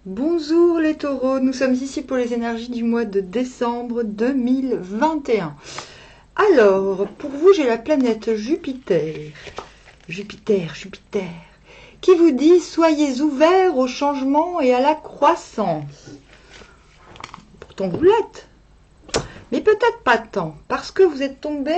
Bonjour les taureaux, nous sommes ici pour les énergies du mois de décembre 2021. Alors, pour vous, j'ai la planète Jupiter, qui vous dit « Soyez ouverts au changement et à la croissance ». Pourtant, vous l'êtes, mais peut-être pas tant, parce que vous êtes tombé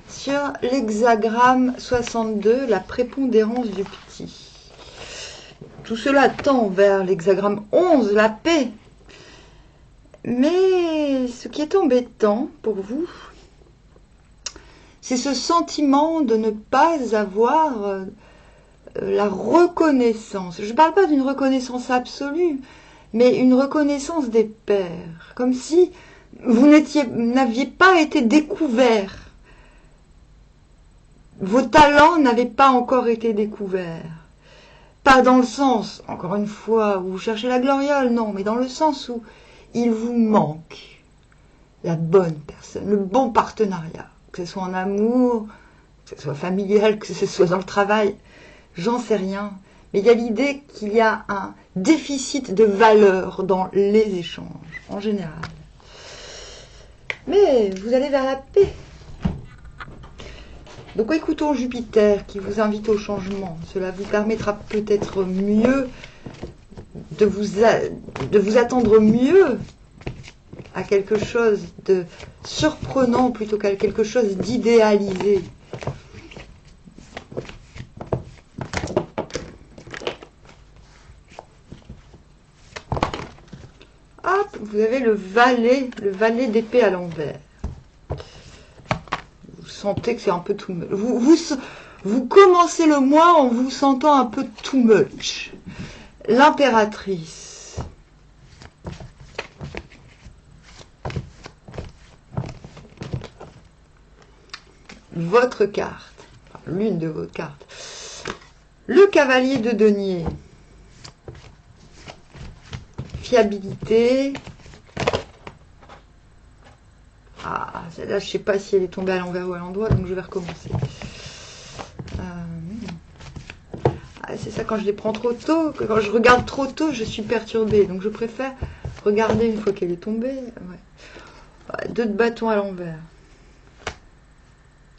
sur l'hexagramme 62, la prépondérance du petit. Tout cela tend vers l'hexagramme 11, la paix. Mais ce qui est embêtant pour vous, c'est ce sentiment de ne pas avoir la reconnaissance. Je ne parle pas d'une reconnaissance absolue, mais une reconnaissance des pairs. Comme si vous n'aviez pas été découvert. Vos talents n'avaient pas encore été découverts. Pas dans le sens, encore une fois, où vous cherchez la gloriole, non, mais dans le sens où il vous manque la bonne personne, le bon partenariat, que ce soit en amour, que ce soit familial, que ce soit dans le travail, j'en sais rien. Mais il y a l'idée qu'il y a un déficit de valeur dans les échanges, en général. Mais vous allez vers la paix. Donc écoutons Jupiter qui vous invite au changement. Cela vous permettra peut-être mieux de vous attendre mieux à quelque chose de surprenant plutôt qu'à quelque chose d'idéalisé. Hop, vous avez le valet d'épée à l'envers. Vous sentez que c'est un peu too much. Vous commencez le mois en vous sentant un peu too much. L'impératrice. Votre carte. Enfin, l'une de vos cartes. Le cavalier de denier. Fiabilité. Ah, celle-là, je ne sais pas si elle est tombée à l'envers ou à l'endroit, donc je vais recommencer. C'est ça, quand je les prends trop tôt, quand je regarde trop tôt, je suis perturbée. Donc je préfère regarder une fois qu'elle est tombée. Ouais. 2 de bâton à l'envers.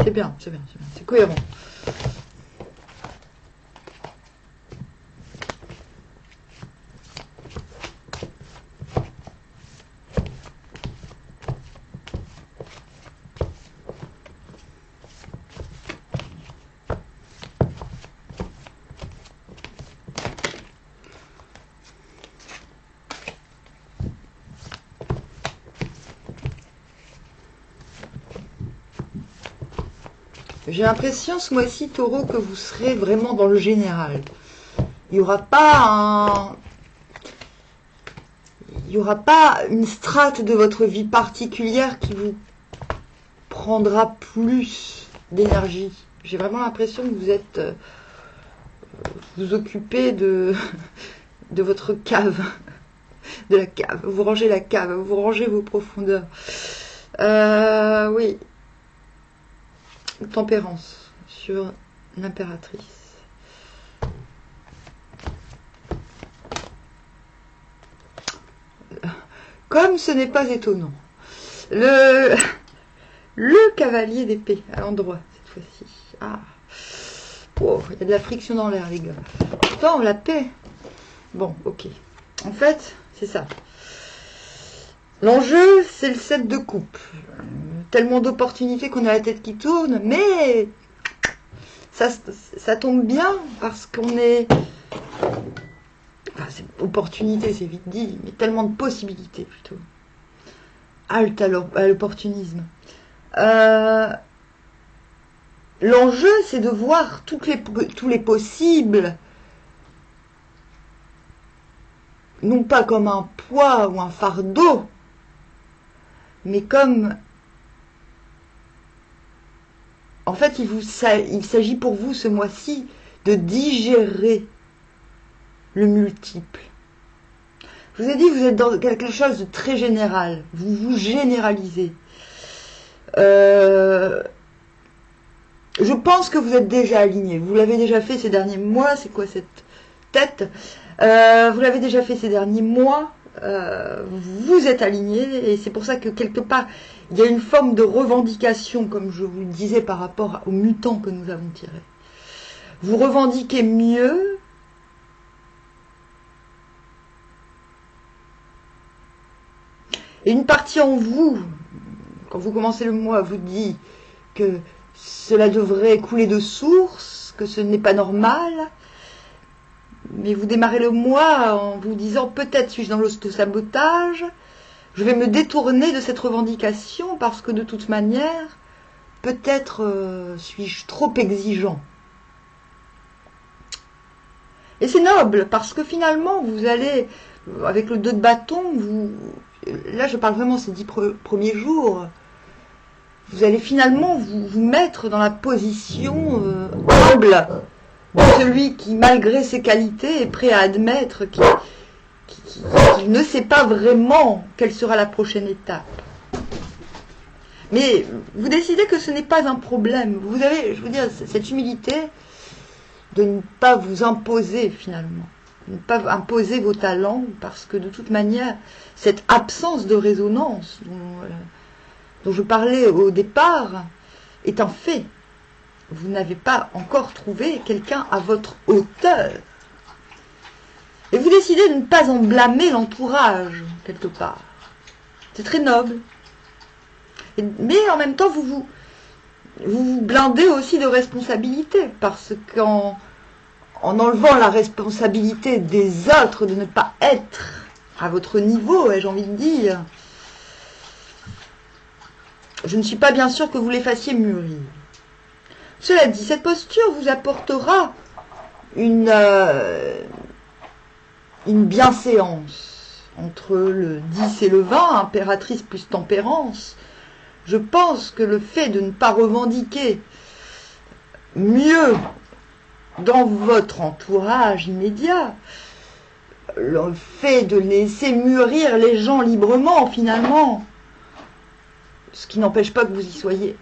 C'est bien, c'est cohérent. J'ai l'impression ce mois-ci, Taureau, que vous serez vraiment dans le général. Il n'y aura pas une strate de votre vie particulière qui vous prendra plus d'énergie. J'ai vraiment l'impression que vous êtes vous occupez de votre cave, de la cave. Vous rangez la cave, vous rangez vos profondeurs. Oui. Tempérance sur l'impératrice. Comme ce n'est pas étonnant. Le cavalier d'épée à l'endroit cette fois-ci. Ah. Oh, il y a de la friction dans l'air, les gars. Pourtant, la paix. Bon, ok. En fait, c'est ça. L'enjeu, c'est le 7 de coupe. Tellement d'opportunités qu'on a la tête qui tourne, mais ça tombe bien parce qu'on est... Enfin, c'est opportunité, c'est vite dit, mais tellement de possibilités plutôt. Halte à l'opportunisme. L'enjeu, c'est de voir tous les possibles, non pas comme un poids ou un fardeau, mais comme... En fait, il s'agit pour vous ce mois-ci de digérer le multiple. Je vous ai dit, vous êtes dans quelque chose de très général. Vous vous généralisez. Je pense que vous êtes déjà aligné. Vous l'avez déjà fait ces derniers mois. C'est quoi cette tête? Vous l'avez déjà fait ces derniers mois. Vous êtes aligné et c'est pour ça que quelque part il y a une forme de revendication, comme je vous le disais, par rapport aux mutants que nous avons tirés. Vous revendiquez mieux et une partie en vous, quand vous commencez le mois, vous dit que cela devrait couler de source, que ce n'est pas normal. Mais vous démarrez le mois en vous disant peut-être suis-je dans l'auto-sabotage, je vais me détourner de cette revendication parce que de toute manière, peut-être suis-je trop exigeant. Et c'est noble parce que finalement vous allez, avec le 2 de bâton, là je parle vraiment ces 10 premiers jours, vous allez finalement vous mettre dans la position humble de celui qui, malgré ses qualités, est prêt à admettre qu'il ne sait pas vraiment quelle sera la prochaine étape. Mais vous décidez que ce n'est pas un problème. Vous avez, je veux dire, cette humilité de ne pas vous imposer finalement, de ne pas imposer vos talents, parce que de toute manière, cette absence de résonance dont je parlais au départ est un fait. Vous n'avez pas encore trouvé quelqu'un à votre hauteur. Et vous décidez de ne pas en blâmer l'entourage, quelque part. C'est très noble. Mais en même temps, vous vous blindez aussi de responsabilité, parce qu'en enlevant la responsabilité des autres de ne pas être à votre niveau, j'ai envie de dire, je ne suis pas bien sûre que vous les fassiez mûrir. Cela dit, cette posture vous apportera une bienséance entre le 10 et le 20, impératrice plus tempérance. Je pense que le fait de ne pas revendiquer mieux dans votre entourage immédiat, le fait de laisser mûrir les gens librement finalement, ce qui n'empêche pas que vous y soyez,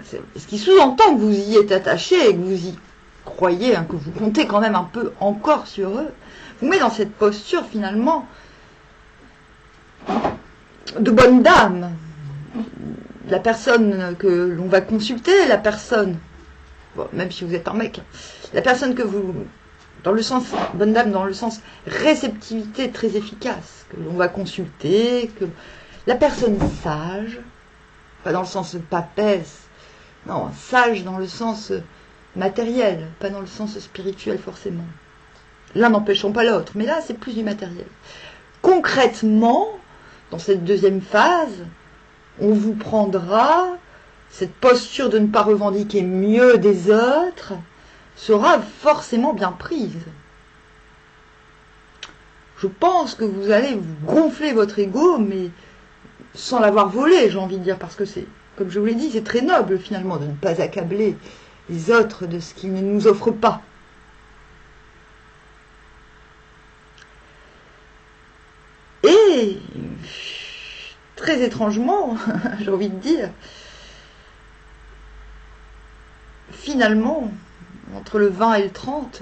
ce qui sous-entend que vous y êtes attaché et que vous y croyez, que vous comptez quand même un peu encore sur eux, vous met dans cette posture finalement de bonne dame. La personne que l'on va consulter, la personne, bon, même si vous êtes un mec, la personne que vous, dans le sens, bonne dame dans le sens réceptivité très efficace, que l'on va consulter, que la personne sage, pas dans le sens papesse, non, sage dans le sens matériel, pas dans le sens spirituel forcément. L'un n'empêchant pas l'autre, mais là c'est plus du matériel. Concrètement, dans cette deuxième phase, on vous prendra, cette posture de ne pas revendiquer mieux des autres sera forcément bien prise. Je pense que vous allez vous gonfler votre ego, mais sans l'avoir volé, j'ai envie de dire, parce que c'est, comme je vous l'ai dit, c'est très noble finalement de ne pas accabler les autres de ce qu'ils ne nous offrent pas. Et, très étrangement, j'ai envie de dire, finalement, entre le 20 et le 30,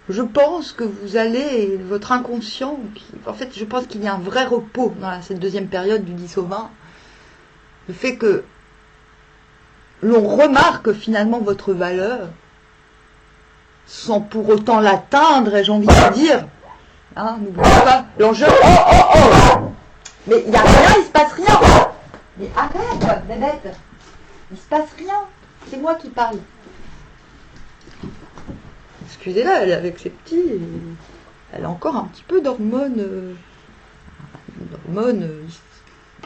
je pense que vous allez, votre inconscient, en fait, je pense qu'il y a un vrai repos dans cette deuxième période du 10 au 20, le fait que l'on remarque finalement votre valeur, sans pour autant l'atteindre, et j'ai envie de dire, n'oubliez pas l'enjeu. Oh mais il n'y a rien, il se passe rien. Mais arrête, bébête, il se passe rien, c'est moi qui parle. Excusez-la, elle est avec ses petits, elle a encore un petit peu d'hormones,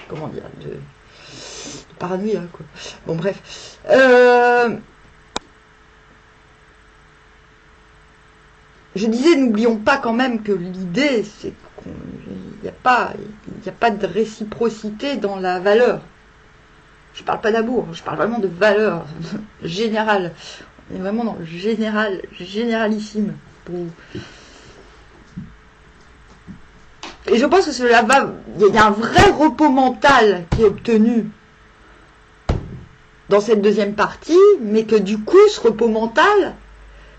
comment dire, de paranoïa, quoi. Bon, bref. Je disais, n'oublions pas quand même que l'idée, c'est qu'il n'y a pas de réciprocité dans la valeur. Je ne parle pas d'amour, je parle vraiment de valeur générale. On est vraiment dans le général, généralissime. Et je pense que cela va, il y a un vrai repos mental qui est obtenu dans cette deuxième partie, mais que du coup, ce repos mental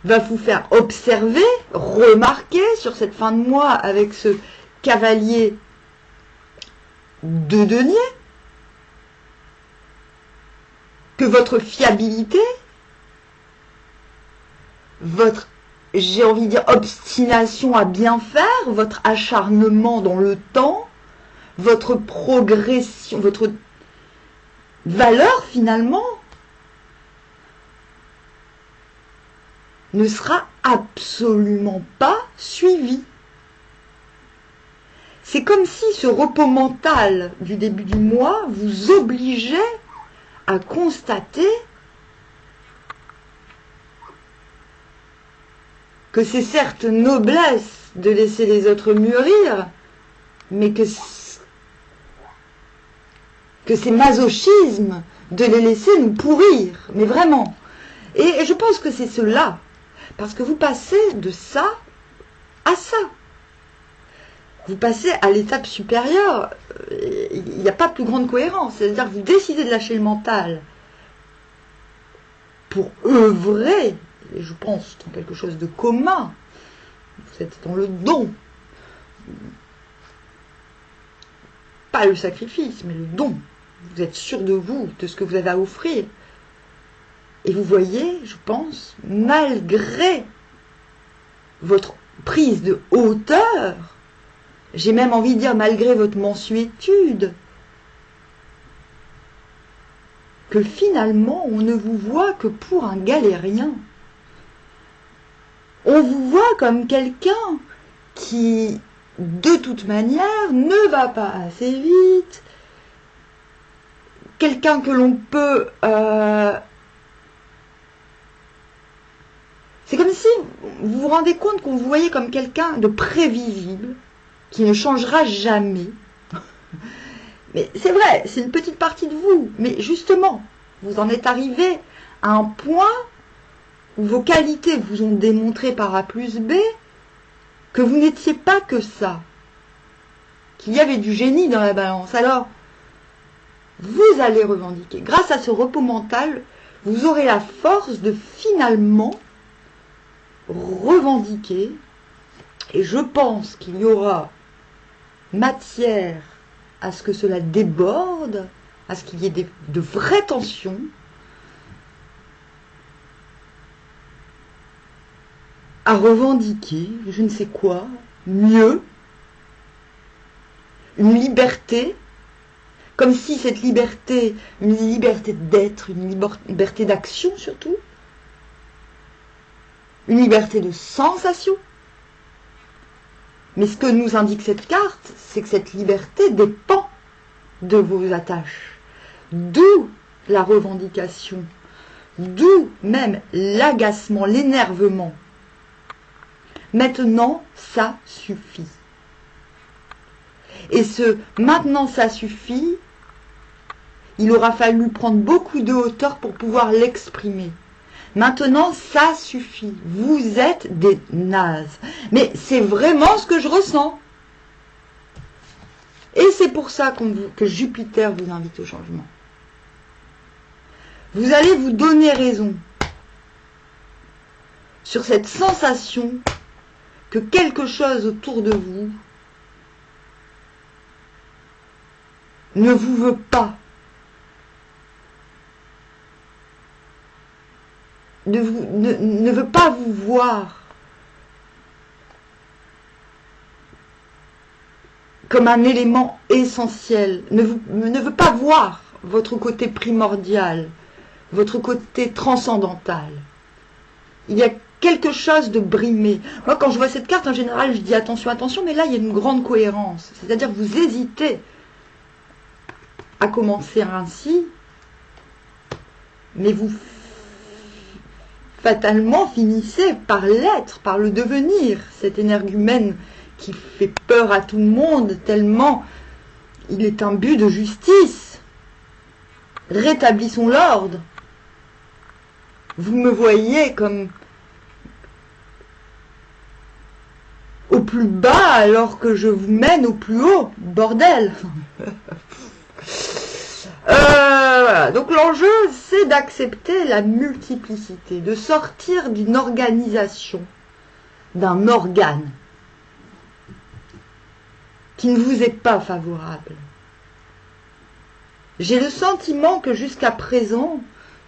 va vous faire observer, remarquer sur cette fin de mois avec ce cavalier de denier, que votre fiabilité, votre, j'ai envie de dire, obstination à bien faire, votre acharnement dans le temps, votre progression, votre valeur finalement, ne sera absolument pas suivie. C'est comme si ce repos mental du début du mois vous obligeait à constater que c'est certes noblesse de laisser les autres mûrir, mais que c'est masochisme de les laisser nous pourrir, mais vraiment. Et je pense que c'est cela, parce que vous passez de ça à ça. Vous passez à l'étape supérieure, il n'y a pas plus grande cohérence, c'est-à-dire que vous décidez de lâcher le mental pour œuvrer, et je pense dans quelque chose de commun, vous êtes dans le don, pas le sacrifice, mais le don, vous êtes sûr de vous, de ce que vous avez à offrir, et vous voyez, je pense, malgré votre prise de hauteur, j'ai même envie de dire malgré votre mansuétude, que finalement on ne vous voit que pour un galérien. On vous voit comme quelqu'un qui, de toute manière, ne va pas assez vite, quelqu'un que l'on peut... C'est comme si vous vous rendez compte qu'on vous voyait comme quelqu'un de prévisible, qui ne changera jamais. Mais c'est vrai, c'est une petite partie de vous. Mais justement, vous en êtes arrivé à un point où vos qualités vous ont démontré par A plus B que vous n'étiez pas que ça. Qu'il y avait du génie dans la balance. Alors, vous allez revendiquer. Grâce à ce repos mental, vous aurez la force de finalement revendiquer. Et je pense qu'il y aura matière à ce que cela déborde, à ce qu'il y ait de vraies tensions, à revendiquer, je ne sais quoi, mieux, une liberté, comme si cette liberté, une liberté d'être, une liberté d'action surtout, une liberté de sensation. Mais ce que nous indique cette carte, c'est que cette liberté dépend de vos attaches. D'où la revendication, d'où même l'agacement, l'énervement. Maintenant, ça suffit. Et ce « maintenant, ça suffit », il aura fallu prendre beaucoup de hauteur pour pouvoir l'exprimer. Maintenant, ça suffit. Vous êtes des nazes. Mais c'est vraiment ce que je ressens. Et c'est pour ça que Jupiter vous invite au changement. Vous allez vous donner raison sur cette sensation que quelque chose autour de vous ne vous veut pas. Ne veut pas vous voir comme un élément essentiel, ne veut pas voir votre côté primordial, votre côté transcendantal. Il y a quelque chose de brimé. Moi, quand je vois cette carte, en général, je dis attention, attention, mais là, il y a une grande cohérence. C'est-à-dire que vous hésitez à commencer ainsi, mais vous fatalement finissez par l'être, par le devenir, cet énergumène qui fait peur à tout le monde tellement il est un but de justice. Rétablissons l'ordre. Vous me voyez comme au plus bas alors que je vous mène au plus haut, bordel. voilà. Donc l'enjeu, c'est d'accepter la multiplicité, de sortir d'une organisation, d'un organe qui ne vous est pas favorable. J'ai le sentiment que jusqu'à présent,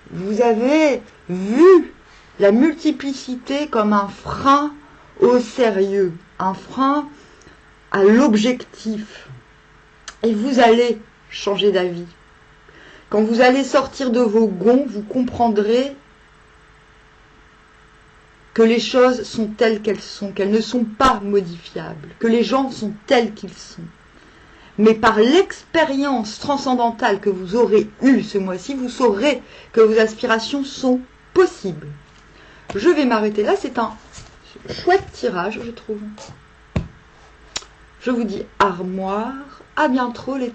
vous avez vu la multiplicité comme un frein au sérieux, un frein à l'objectif. Et vous allez changer d'avis. Quand vous allez sortir de vos gonds, vous comprendrez que les choses sont telles qu'elles sont, qu'elles ne sont pas modifiables, que les gens sont tels qu'ils sont. Mais par l'expérience transcendantale que vous aurez eue ce mois-ci, vous saurez que vos aspirations sont possibles. Je vais m'arrêter là, c'est un chouette tirage, je trouve. Je vous dis armoire, à bientôt les